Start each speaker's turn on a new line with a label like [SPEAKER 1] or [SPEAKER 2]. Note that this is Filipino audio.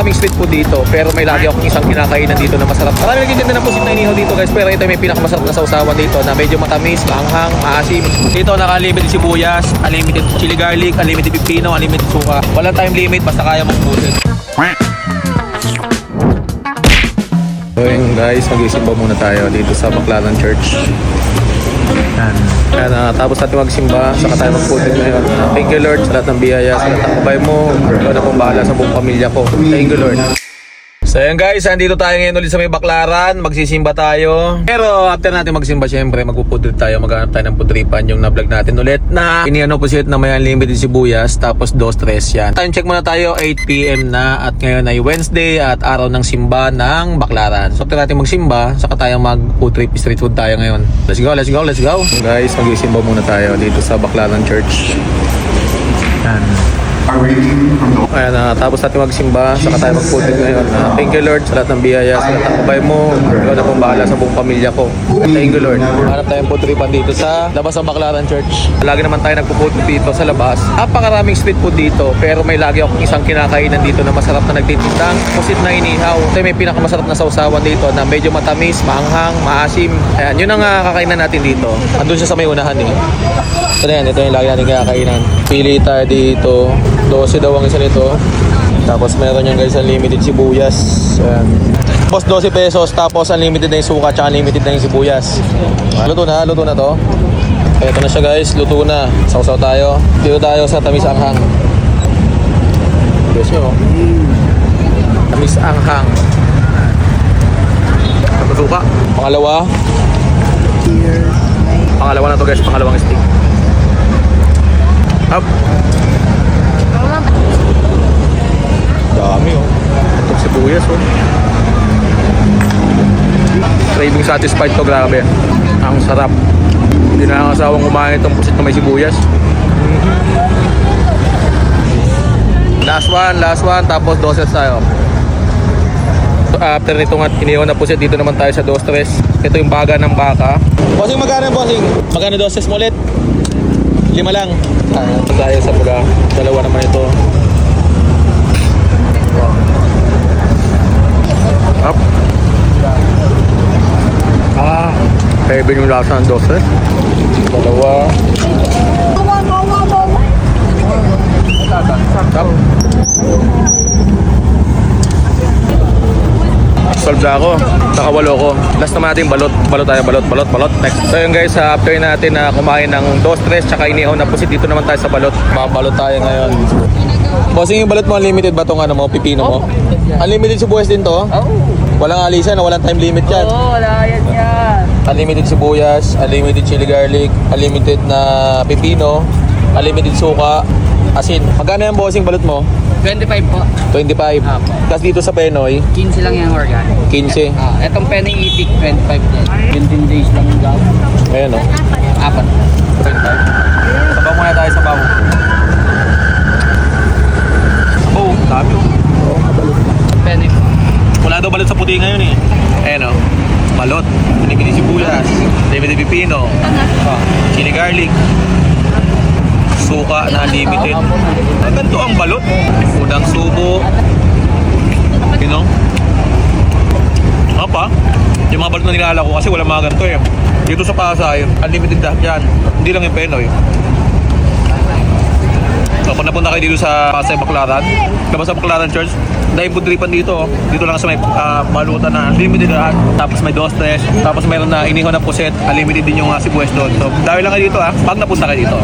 [SPEAKER 1] napakaraming street food dito, pero may lagi akong isang kinakainan dito na masarap. Marami nagtitinda ng pusit na inihaw dito guys, pero ito may pinakamasarap na sausawan dito na medyo matamis, maanghang, maasim. Dito naka-unlimited sibuyas, unlimited chili garlic, unlimited pipino, unlimited suka. Walang time limit basta kaya mong pusit. So yun guys, mag-isimba muna tayo dito sa Baclaran Church. Yan, tapos natin magsimba, saka tayo mag-putit ngayon. Thank you Lord sa lahat ng biyaya, sa lahat ng kabay mo. Ikaw na pong bahala sa buong pamilya ko. Thank you Lord. So yan guys, andito tayo ngayon ulit sa may Baclaran. Magsisimba tayo. Pero after natin magsimba, syempre magpupudrit tayo. Maghanap tayo ng pudripan yung na-vlog natin ulit na iniano po siya na may unlimited sibuyas. Tapos 2-3 yan. Time check muna tayo, 8 PM na. At ngayon ay Wednesday at araw ng simba ng Baclaran. So after natin magsimba, saka tayo mag-food street food tayo ngayon. Let's go, let's go, let's go. So guys, magsisimba muna tayo dito sa Baclaran Church. Yan. Ayan, tapos natin magsimba, saka tayo mag-food ngayon. Thank you Lord sa lahat ng biyaya, sa lahat ng kabay mo. Ikaw na pong bahala sa buong pamilya ko. Thank you Lord. Hanap tayong food tripan dito sa labas ng Baclaran Church. Lagi naman tayo nagpo-food dito sa labas. Napakaraming street food dito, pero may lagi akong isang kinakainan dito na masarap na nagtitindang pusit na inihaw. Ito may pinakamasarap na sausawan dito na medyo matamis, maanghang, maasim. Ayan, yun ang kakainan natin dito. Andun siya sa may unahan eh. So yan, ito yung lagi natin kakainan. Pili tayo dito. 12 daw ang isa nito. Tapos meron yung guys unlimited sibuyas. Ayan. Tapos 12 pesos. Tapos unlimited na yung suka tsaka unlimited na yung sibuyas. Luto na to. Ito na siya guys, luto na. Sausaw tayo. Dito tayo sa tamis anghang. Guys nyo. Tamis anghang. Tapos suka. Pangalawa na to guys, pangalawang stick. Up. Dami oh. Itong sibuyas oh. Craving satisfied to, grabe. Ang sarap. Hindi na ang asawang kumain itong pusit na may sibuyas. Last one. Tapos 12 tayo. After nitong inihaw na pusit, dito naman tayo sa 2-3. Ito yung baga ng baka. Bossing, magkano bossing? Magkano 2 mo ulit? 5 lang. Tayo sa baga. Dalawa naman ito. Up. Heavy yung lasa ng 12. Dalawa. Up. Solve na ako. Nakawalo ko. Last naman natin balot. Balot tayo. Balot. Next. So yun guys, after natin na kumain ng 2-3 tsaka inihaw na pusit, dito naman tayo sa balot. Babalot tayo ngayon. Bossing, yung balot mo unlimited ba itong ano mo, pipino mo? Unlimited sibuyas din to? Walang alisan, walang time limit yan.
[SPEAKER 2] Wala yan.
[SPEAKER 1] Unlimited sibuyas, unlimited chili garlic, unlimited na pipino, unlimited suka, asin. Magkano yung bossing balot mo?
[SPEAKER 2] 25 po.
[SPEAKER 1] 25. Tapos dito sa Penoy,
[SPEAKER 2] 15 lang yung organ.
[SPEAKER 1] 15.
[SPEAKER 2] Etong Penoy Itik, 25 din. 15 days lang yung gawin.
[SPEAKER 1] Ayan o.
[SPEAKER 2] 4.
[SPEAKER 1] 25. Sabaw muna tayo sa bawo. Sabaw, dami o.
[SPEAKER 2] Penoy po.
[SPEAKER 1] Wala daw balot sa puti ngayon eh. Ayan o. Balot, pinipili sibuyas, pinipili pipino, chili garlic, suka na unlimited. Ganito ang balot. Unang subo. You know? Apa? Yung mga balot na nilala ko kasi wala mga ganito eh. Dito sa Pasay, unlimited lahat yan. Hindi lang yung Penoy. So, pag napunta kayo dito sa Pasay, Baclaran, labas sa Baclaran Church, dahil budripan dito. Dito lang sa may balutan na unlimited lahat. Tapos may 2-3. Tapos mayroon na inihaw na puset. Unlimited din yung sibuyas doon. So, dahil lang kayo dito pag napunta kayo dito.